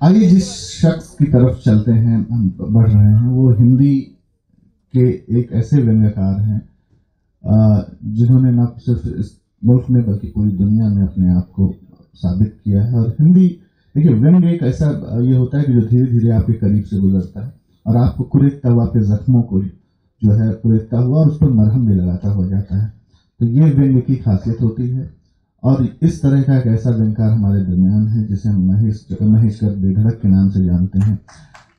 आइए जिस शख्स की तरफ चलते हैं, हम बढ़ रहे हैं, वो हिंदी के एक ऐसे व्यंग्यकार हैं जिन्होंने न सिर्फ इस मुल्क में बल्कि पूरी दुनिया में अपने आप को साबित किया है। और हिंदी देखिए, व्यंग्य एक ऐसा ये होता है कि जो धीरे धीरे आपके करीब से गुजरता है और आपको कुरेदता हुआ, आपके जख्मों को जो है कुरेदता हुआ और उस पर मरहम भी लगाता हुआ जाता है। तो ये व्यंग्य की खासियत होती है। और इस तरह का एक ऐसा व्यंग्यकार हमारे दरमियान है जिसे हम महेश कर बेधड़क के नाम से जानते हैं।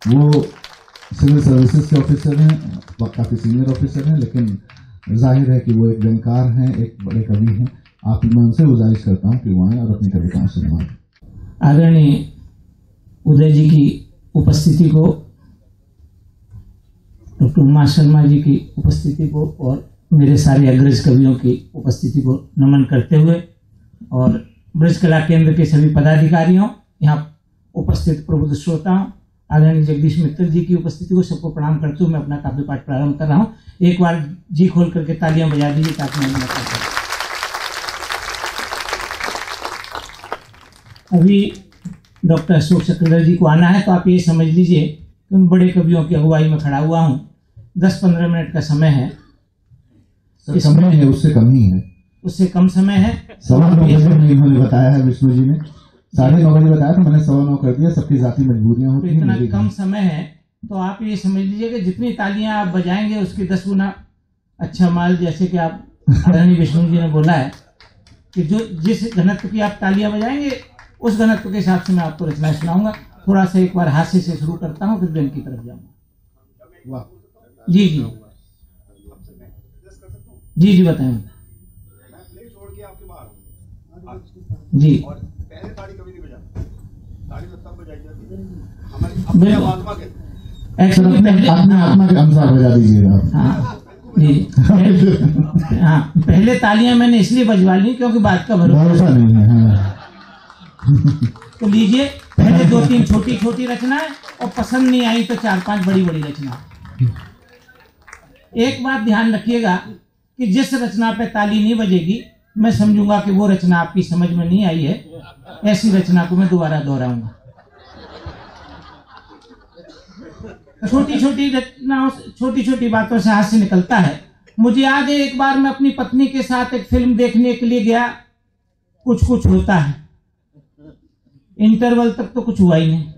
वो सिविल सर्विसेज के ऑफिसर हैं, काफी सीनियर ऑफिसर हैं, लेकिन जाहिर है कि वो एक व्यंग्यकार हैं, एक बड़े कवि हैं। आप मैं उनसे गुजारिश करता हूं कि वो आए और अपनी कविताओं सुनवाएं। आदरणीय उदय जी की उपस्थिति को, डॉक्टर उमा शर्मा जी की उपस्थिति को और मेरे सारे अग्रज कवियों की उपस्थिति को नमन करते हुए, और ब्रज कला केंद्र के सभी पदाधिकारियों, यहाँ उपस्थित प्रबुद्ध श्रोताओं, आदरणीय जगदीश मित्तल जी की उपस्थिति को सबको प्रणाम करते हुए मैं अपना काव्य पाठ प्रारंभ कर रहा हूँ। एक बार जी खोल करके तालियां बजा दीजिए ताकि मैं बता सकूं। अभी डॉक्टर अशोक चक्रधर जी को आना है, तो आप ये समझ लीजिए कि उन बड़े कवियों की अगुवाई में खड़ा हुआ हूँ। 10-15 मिनट का समय है। समय है, उससे कम ही है, उससे कम समय है। 9:15 बजे इन्होंने बताया है, विष्णु जी ने 9:30 बजे बताया, तो मैंने 9:15 कर दिया। सबकी जाती मजबूरियां होती हैं। इतना कम समय है तो आप ये समझ लीजिए कि जितनी तालियां आप बजाएंगे उसके 10 गुना अच्छा माल, जैसे कि आप आदरणीय विष्णु जी ने बोला है कि जो जिस घनत्व की आप तालियां बजाएंगे उस घनत्व के हिसाब से मैं आपको रचना सुनाऊंगा। थोड़ा सा एक बार हास्य से शुरू करता हूँ, फिर व्यंग की तरफ जाऊंगा। जी जी जी जी बताएं जी। आत्मा के अनुसार बजा दीजिएगा। हाँ जी। हाँ, पहले तालियां मैंने इसलिए बजवा ली क्योंकि बात का भरोसा नहीं है। तो लीजिए, पहले 2-3 छोटी छोटी रचना और पसंद नहीं आई तो 4-5 बड़ी बड़ी रचना। एक बात ध्यान रखिएगा कि जिस रचना पे ताली नहीं बजेगी मैं समझूंगा कि वो रचना आपकी समझ में नहीं आई है। ऐसी रचना को मैं दोबारा दोहराऊंगा। छोटी छोटी रचनाओं, छोटी छोटी बातों से हास्य निकलता है। मुझे याद है एक बार मैं अपनी पत्नी के साथ एक फिल्म देखने के लिए गया। कुछ कुछ होता है, इंटरवल तक तो कुछ हुआ ही नहीं।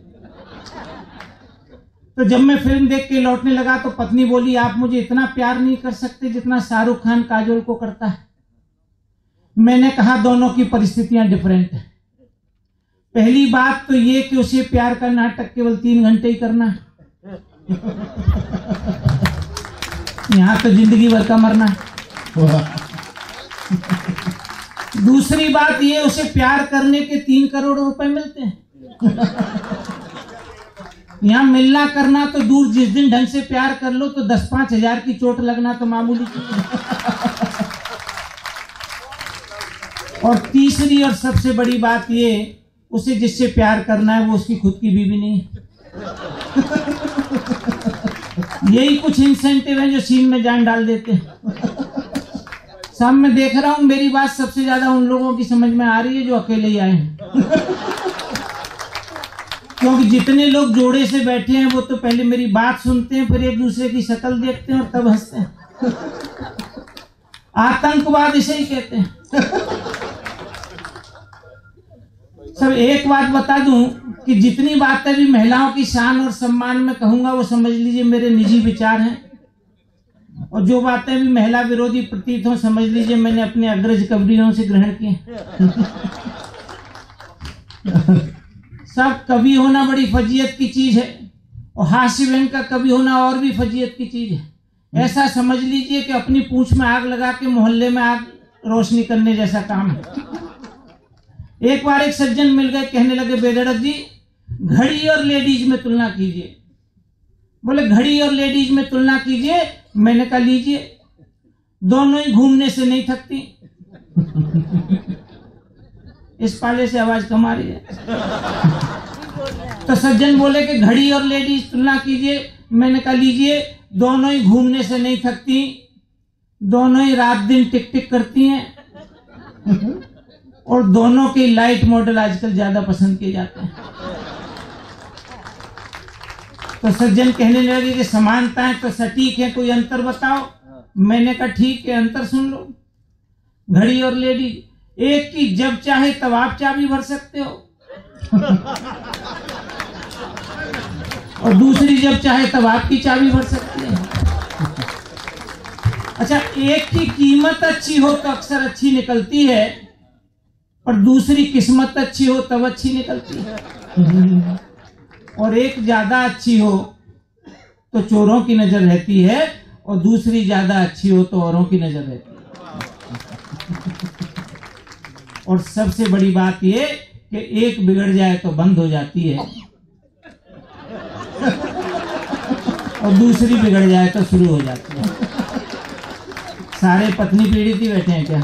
तो जब मैं फिल्म देख के लौटने लगा तो पत्नी बोली, आप मुझे इतना प्यार नहीं कर सकते जितना शाहरुख खान काजोल को करता है। मैंने कहा दोनों की परिस्थितियां डिफरेंट है। पहली बात तो ये कि उसे प्यार का नाटक केवल 3 घंटे ही करना है। यहां तो जिंदगी भर का मरना है। दूसरी बात ये, उसे प्यार करने के 3 करोड़ रुपए मिलते हैं। यहाँ मिलना करना तो दूर, जिस दिन ढंग से प्यार कर लो तो 10-5 हजार की चोट लगना तो मामूली चीज है। और तीसरी और सबसे बड़ी बात ये, उसे जिससे प्यार करना है वो उसकी खुद की बीवी नहीं है। यही कुछ इंसेंटिव है जो सीन में जान डाल देते हैं। सामने देख रहा हूं, मेरी बात सबसे ज्यादा उन लोगों की समझ में आ रही है जो अकेले ही आए हैं। क्योंकि जितने लोग जोड़े से बैठे हैं वो तो पहले मेरी बात सुनते हैं, फिर एक दूसरे की शक्ल देखते हैं और तब हंसते हैं। आतंकवाद इसे ही कहते हैं। सब एक बात बता दूं कि जितनी बातें भी महिलाओं की शान और सम्मान में कहूंगा वो समझ लीजिए मेरे निजी विचार हैं, और जो बातें भी महिला विरोधी प्रतीत हो समझ लीजिए मैंने अपने अग्रज कवियों से ग्रहण किए। सब कवि होना बड़ी फजीयत की चीज है, और हास्य व्यंग का कवि होना और भी फजीयत की चीज है। ऐसा समझ लीजिए कि अपनी पूंछ में आग लगा के मोहल्ले में आग रोशनी करने जैसा काम है। एक बार एक सज्जन मिल गए, कहने लगे, बेधड़क जी घड़ी और लेडीज में तुलना कीजिए। बोले घड़ी और लेडीज में तुलना कीजिए। मैंने कहा लीजिए, दोनों ही घूमने से नहीं थकती। इस पाले से आवाज कम आ रही है। तो सज्जन बोले कि घड़ी और लेडीज तुलना कीजिए। मैंने कहा लीजिए, दोनों ही घूमने से नहीं थकती, दोनों ही रात दिन टिक टिक करती हैं, और दोनों के लाइट मॉडल आजकल ज्यादा पसंद किए जाते हैं। तो सज्जन कहने लगे कि समानताएं तो सटीक है, कोई अंतर बताओ। मैंने कहा ठीक है, अंतर सुन लो। घड़ी और लेडी, एक की जब चाहे तब आप चाबी भर सकते हो और दूसरी जब चाहे तब आपकी चाबी भर सकती है। अच्छा, एक की कीमत अच्छी हो तो अक्सर अच्छी निकलती है, और दूसरी किस्मत अच्छी हो तब अच्छी निकलती है। और एक ज्यादा अच्छी हो तो चोरों की नजर रहती है, और दूसरी ज्यादा अच्छी हो तो औरों की नजर रहती है। और सबसे बड़ी बात यह कि एक बिगड़ जाए तो बंद हो जाती है, और दूसरी बिगड़ जाए तो शुरू हो जाती है। सारे पत्नी पीड़ित ही बैठे हैं क्या?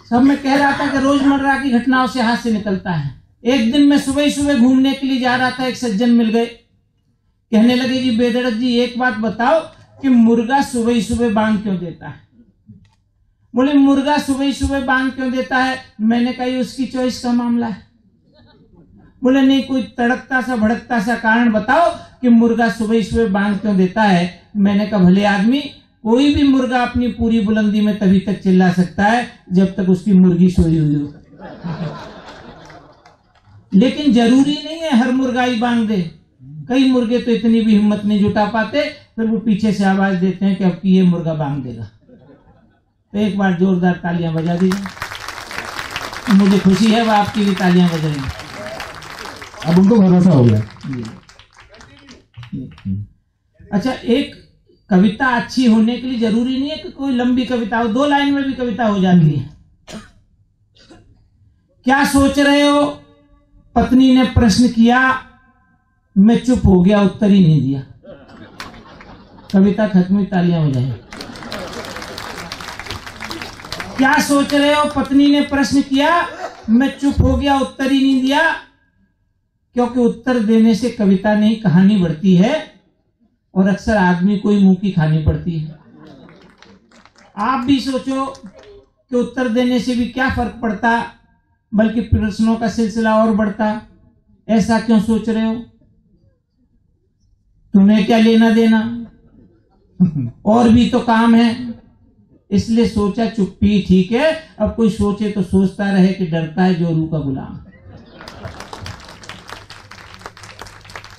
सब मैं कह रहा था कि रोजमर्रा की घटनाओं से हाथ से निकलता है। एक दिन मैं सुबह सुबह घूमने के लिए जा रहा था, एक सज्जन मिल गए। कहने लगे जी बेधड़क जी, एक बात बताओ कि मुर्गा सुबह सुबह बांग क्यों देता है? बोले मुर्गा सुबह सुबह बांग क्यों देता है? मैंने कहा ये उसकी चॉइस का मामला है। बोले नहीं, कोई तड़कता सा भड़कता सा कारण बताओ कि मुर्गा सुबह सुबह बांग क्यों देता है। मैंने कहा भले आदमी, कोई भी मुर्गा अपनी पूरी बुलंदी में तभी तक चिल्ला सकता है जब तक उसकी मुर्गी सोई हुई हो, लेकिन जरूरी नहीं है हर मुर्गा ही बांग दे। कई मुर्गे तो इतनी भी हिम्मत नहीं जुटा पाते, फिर वो पीछे से आवाज देते हैं कि अब की ये मुर्गा बांग देगा। तो एक बार जोरदार तालियां बजा दीजिए। मुझे खुशी है वह आपकी भी तालियां बज रही हैं। अब उनको भरोसा हो गया। अच्छा, एक कविता अच्छी होने के लिए जरूरी नहीं है कि कोई लंबी कविता हो, 2 लाइन में भी कविता हो जाती है। क्या सोच रहे हो? पत्नी ने प्रश्न किया, मैं चुप हो गया, उत्तर ही नहीं दिया। कविता खत्म हुई, तालियां बजाएं। क्या सोच रहे हो? पत्नी ने प्रश्न किया, मैं चुप हो गया, उत्तर ही नहीं दिया। क्योंकि उत्तर देने से कविता नहीं कहानी बढ़ती है, और अक्सर आदमी को ही मुंह की खानी पड़ती है। आप भी सोचो कि उत्तर देने से भी क्या फर्क पड़ता, बल्कि प्रश्नों का सिलसिला और बढ़ता। ऐसा क्यों सोच रहे हो? तुम्हें क्या लेना देना, और भी तो काम है। इसलिए सोचा चुप्पी ठीक है। अब कोई सोचे तो सोचता रहे कि डरता है जोरू का गुलाम।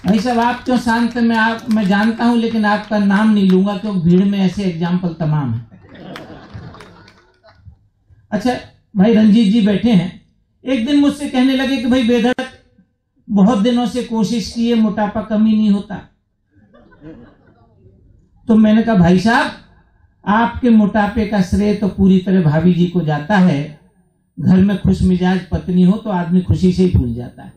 भाई साहब, आप क्यों शांत? मैं जानता हूं, लेकिन आपका नाम नहीं लूंगा क्योंकि भीड़ में ऐसे एग्जाम्पल तमाम है। अच्छा भाई, रंजीत जी बैठे हैं। एक दिन मुझसे कहने लगे कि भाई बेधड़क, बहुत दिनों से कोशिश की है, मोटापा कम ही नहीं होता। तो मैंने कहा भाई साहब, आपके मोटापे का श्रेय तो पूरी तरह भाभी जी को जाता है। घर में खुश मिजाज पत्नी हो तो आदमी खुशी से ही भूल जाता है।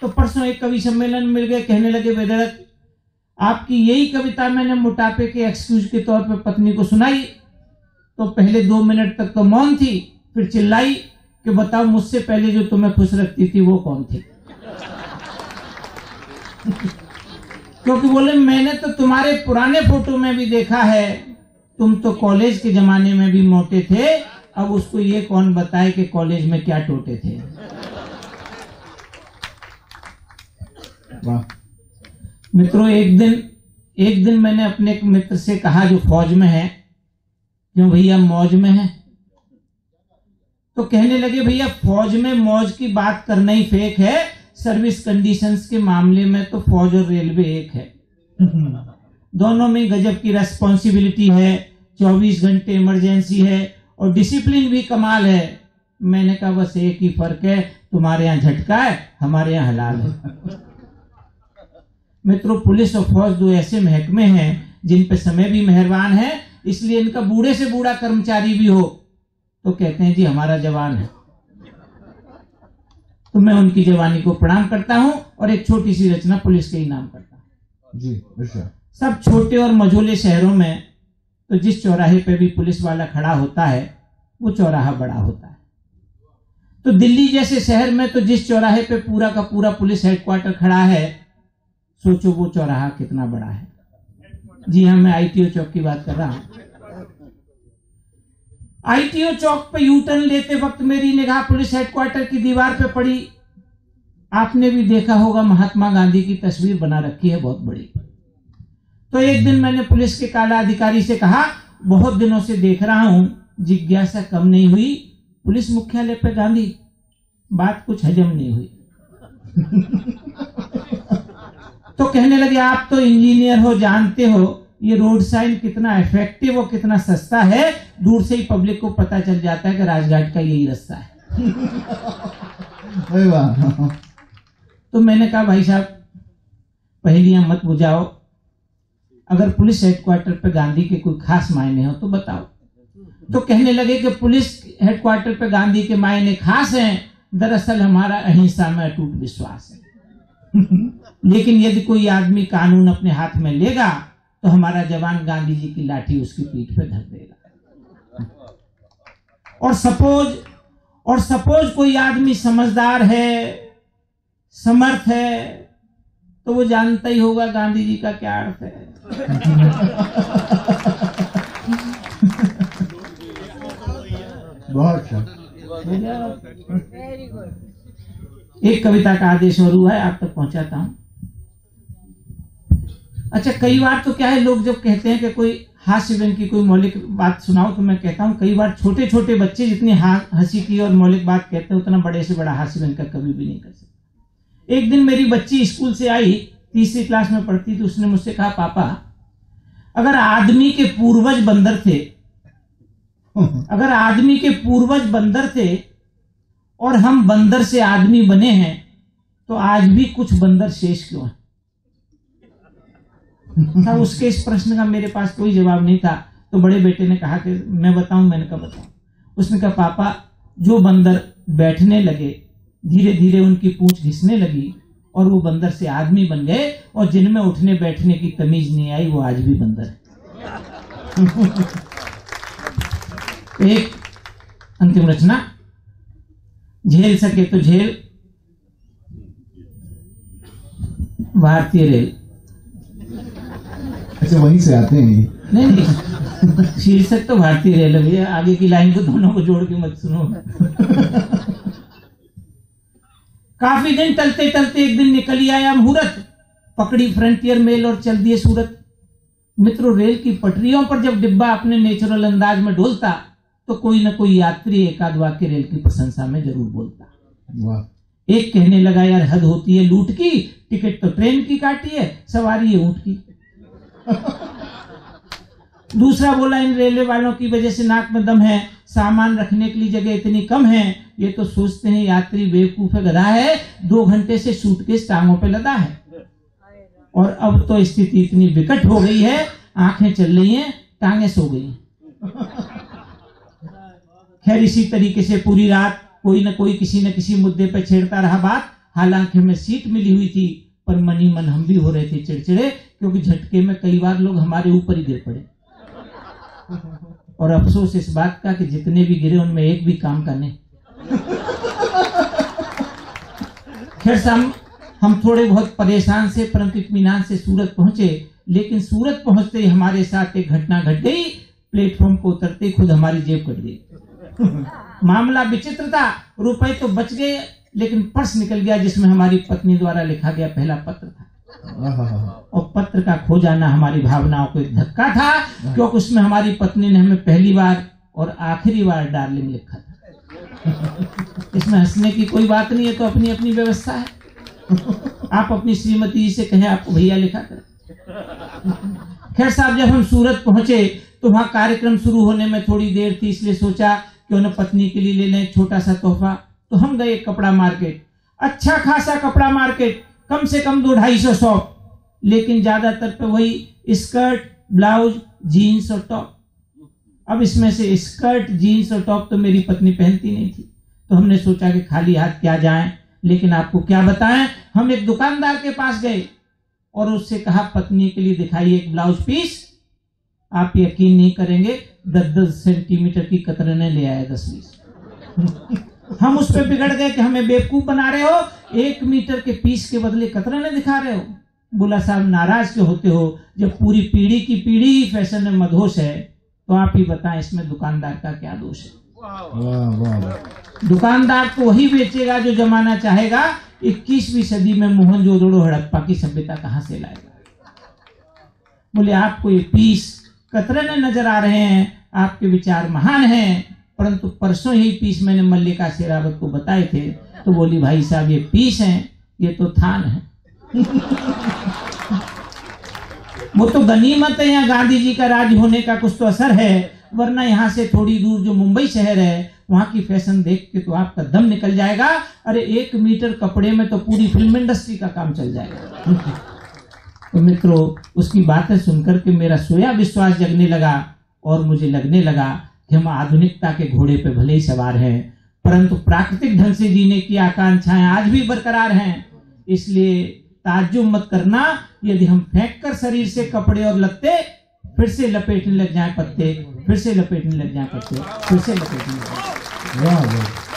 तो परसों एक कवि सम्मेलन मिल गए, कहने लगे बेधड़क, आपकी यही कविता मैंने मोटापे के एक्सक्यूज के तौर पर पत्नी को सुनाई तो पहले 2 मिनट तक तो मौन थी, फिर चिल्लाई कि बताओ मुझसे पहले जो तुम्हें खुश रखती थी वो कौन थी? क्योंकि बोले मैंने तो तुम्हारे पुराने फोटो में भी देखा है, तुम तो कॉलेज के जमाने में भी मोटे थे। अब उसको ये कौन बताए कि कॉलेज में क्या टोटे थे। वाह। मित्रों, एक दिन मैंने अपने एक मित्र से कहा जो फौज में है, क्यों भैया मौज में है? तो कहने लगे भैया फौज में मौज की बात करना ही फेक है, सर्विस कंडीशंस के मामले में तो फौज और रेलवे एक है। दोनों में गजब की रेस्पॉन्सिबिलिटी है, 24 घंटे इमरजेंसी है, और डिसिप्लिन भी कमाल है। मैंने कहा बस एक ही फर्क है, तुम्हारे यहाँ झटका है, हमारे यहाँ हलाल है। मित्रों, पुलिस और फौज 2 ऐसे महकमे हैं जिन पे समय भी मेहरबान है, इसलिए इनका बूढ़े से बूढ़ा कर्मचारी भी हो तो कहते हैं जी हमारा जवान है। तो मैं उनकी जवानी को प्रणाम करता हूं और एक छोटी सी रचना पुलिस के ही नाम करता हूं जी। अच्छा। सब छोटे और मझोले शहरों में तो जिस चौराहे पे भी पुलिस वाला खड़ा होता है वो चौराहा बड़ा होता है। तो दिल्ली जैसे शहर में तो जिस चौराहे पे पूरा का पूरा पुलिस हेडक्वार्टर खड़ा है, सोचो वो चौराहा कितना बड़ा है। जी हाँ, मैं आईटीओ चौक की बात कर रहा हूं। आईटीओ चौक पे यू टर्न लेते वक्त मेरी निगाह पुलिस हेडक्वार्टर की दीवार पे पड़ी। आपने भी देखा होगा महात्मा गांधी की तस्वीर बना रखी है बहुत बड़ी। तो एक दिन मैंने पुलिस के काला अधिकारी से कहा, बहुत दिनों से देख रहा हूं, जिज्ञासा कम नहीं हुई, पुलिस मुख्यालय पे गांधी, बात कुछ हजम नहीं हुई। तो कहने लगे, आप तो इंजीनियर हो, जानते हो ये रोड साइन कितना इफेक्टिव और कितना सस्ता है, दूर से ही पब्लिक को पता चल जाता है कि राजघाट का यही रास्ता है। तो मैंने कहा, भाई साहब पहेलियां मत बुझाओ, अगर पुलिस हेडक्वार्टर पे गांधी के कोई खास मायने हो तो बताओ। तो कहने लगे कि पुलिस हेडक्वार्टर पे गांधी के मायने खास हैं, दरअसल हमारा अहिंसा में अटूट विश्वास है। लेकिन यदि कोई आदमी कानून अपने हाथ में लेगा तो हमारा जवान गांधी जी की लाठी उसकी पीठ पे धर देगा। और सपोज कोई आदमी समझदार है, समर्थ है, तो वो जानता ही होगा गांधी जी का क्या अर्थ है। बहुत अच्छा। एक कविता का आदेश और हुआ है, आप तक पहुंचाता हूं। अच्छा, कई बार तो क्या है, लोग जब कहते हैं कि कोई हास्य व्यंग की कोई मौलिक बात सुनाओ, तो मैं कहता हूं कई बार छोटे छोटे बच्चे जितनी हंसी की और मौलिक बात कहते हैं, उतना बड़े से बड़ा हास्य व्यंग का कभी भी नहीं कर सकते। एक दिन मेरी बच्ची स्कूल से आई, तीसरी क्लास में पढ़ती थी, उसने मुझसे कहा, पापा अगर आदमी के पूर्वज बंदर थे और हम बंदर से आदमी बने हैं, तो आज भी कुछ बंदर शेष क्यों हैं? था उसके इस प्रश्न का मेरे पास कोई जवाब नहीं था। तो बड़े बेटे ने कहा कि मैं बताऊं। मैंने कहा बताऊं। उसने कहा, पापा जो बंदर बैठने लगे, धीरे धीरे उनकी पूंछ घिसने लगी और वो बंदर से आदमी बन गए, और जिनमें उठने बैठने की तमीज नहीं आई वो आज भी बंदर है। एक अंतिम रचना, झेल सके तो झेल, भारतीय रेल। अच्छा, वहीं से आते हैं ये? नहीं, शीर्षक तो भारतीय रेल है भैया, आगे की लाइन को दोनों को जोड़ के मत सुनो। काफी दिन टलते टलते एक दिन निकल आया मुहूर्त, पकड़ी फ्रंटियर मेल और चल दिए सूरत। मित्रों, रेल की पटरियों पर जब डिब्बा अपने नेचुरल अंदाज में डोलता, तो कोई न कोई यात्री एकाध वाक्य रेल की प्रशंसा में जरूर बोलता। वाह। एक कहने लगा, यार हद होती है लूट की, टिकट तो ट्रेन की काटी है, सवारी है ऊंट की। दूसरा बोला, इन रेलवे वालों की वजह से नाक में दम है, सामान रखने के लिए जगह इतनी कम है, ये तो सोचते हैं यात्री बेवकूफ है, गधा है, 2 घंटे से सूटकेस टांगों पे लदा है। और अब तो स्थिति इतनी विकट हो गई है, आंखें चल रही हैं, टांगे सो गई हैं। खैर, इसी तरीके से पूरी रात कोई न कोई किसी न किसी मुद्दे पर छेड़ता रहा बात। हालांकि हमें सीट मिली हुई थी, पर मनी मन हम भी हो रहे थे चिड़चिड़े, क्योंकि झटके में कई बार लोग हमारे ऊपर ही गिर पड़े। और अफसोस इस बात का कि जितने भी गिरे उनमें एक भी काम का नहीं। खैर, हम थोड़े बहुत परेशान से परंतु इत्मीनान से सूरत पहुंचे, लेकिन सूरत पहुंचते ही हमारे साथ एक घटना घट गई। प्लेटफॉर्म को उतरते ही खुद हमारी जेब कट गई। मामला विचित्र था, रुपए तो बच गए, लेकिन पर्स निकल गया जिसमें हमारी पत्नी द्वारा लिखा गया पहला पत्र था। और पत्र का खो जाना हमारी भावनाओं को एक धक्का था, क्योंकि उसमें हमारी पत्नी ने हमें पहली बार और आखिरी बार डार्लिंग लिखा था। इसमें हंसने की कोई बात नहीं है, तो अपनी अपनी व्यवस्था है। आप अपनी श्रीमती जी से कहें आपको भैया लिखा कर। खैर साहब, जब हम सूरत पहुंचे तो वहां कार्यक्रम शुरू होने में थोड़ी देर थी, इसलिए सोचा कि उन्हें पत्नी के लिए ले लें एक छोटा सा तोहफा। तो हम गए कपड़ा मार्केट, अच्छा खासा कपड़ा मार्केट, कम से कम 200-250 शॉप, लेकिन ज्यादातर पे वही स्कर्ट, ब्लाउज, जीन्स और टॉप। अब इसमें से स्कर्ट, जीन्स और टॉप तो मेरी पत्नी पहनती नहीं थी, तो हमने सोचा कि खाली हाथ क्या जाएं। लेकिन आपको क्या बताएं, हम एक दुकानदार के पास गए और उससे कहा, पत्नी के लिए दिखाइए एक ब्लाउज पीस। आप यकीन नहीं करेंगे, 10-10 सेंटीमीटर की कतरने ले आए, 10-20। हम उस पर बिगड़ गए कि हमें बेवकूफ बना रहे हो, 1 मीटर के पीस के बदले कतरने दिखा रहे हो। बोला, साहब नाराज क्यों होते हो, जब पूरी पीढ़ी की पीढ़ी ही फैशन में मदहोश है, तो आप ही बताएं इसमें दुकानदार का क्या दोष है। दुकानदार तो वही बेचेगा जो जमाना चाहेगा, 21वीं सदी में मोहनजोदड़ो हड़प्पा की सभ्यता कहां से लाएगा? बोले आपको ये पीस कतरने नजर आ रहे हैं, आपके विचार महान हैं, परंतु परसों ही पीस मैंने मल्लिका शेरावत को बताए थे, तो बोली भाई साहब ये पीस हैं, ये तो थान है। वो तो गनीमत है, यहाँ गांधी जी का राज होने का कुछ तो असर है, वरना यहाँ से थोड़ी दूर जो मुंबई शहर है, वहां की फैशन देख के तो आपका दम निकल जाएगा। अरे 1 मीटर कपड़े में तो पूरी फिल्म इंडस्ट्री का काम चल जाएगा। तो मित्रों, उसकी बातें सुनकर के मेरा सोया विश्वास जगने लगा और मुझे लगने लगा कि हम आधुनिकता के घोड़े पे भले ही सवार हैं, परंतु प्राकृतिक ढंग से जीने की आकांक्षाएं आज भी बरकरार हैं। इसलिए ताज्जुब मत करना यदि हम फेंक कर शरीर से कपड़े और लत्ते फिर से लपेटने लग जाए पत्ते, फिर से लपेटने लग जाए पत्ते, फिर से लपेटने लग जाए।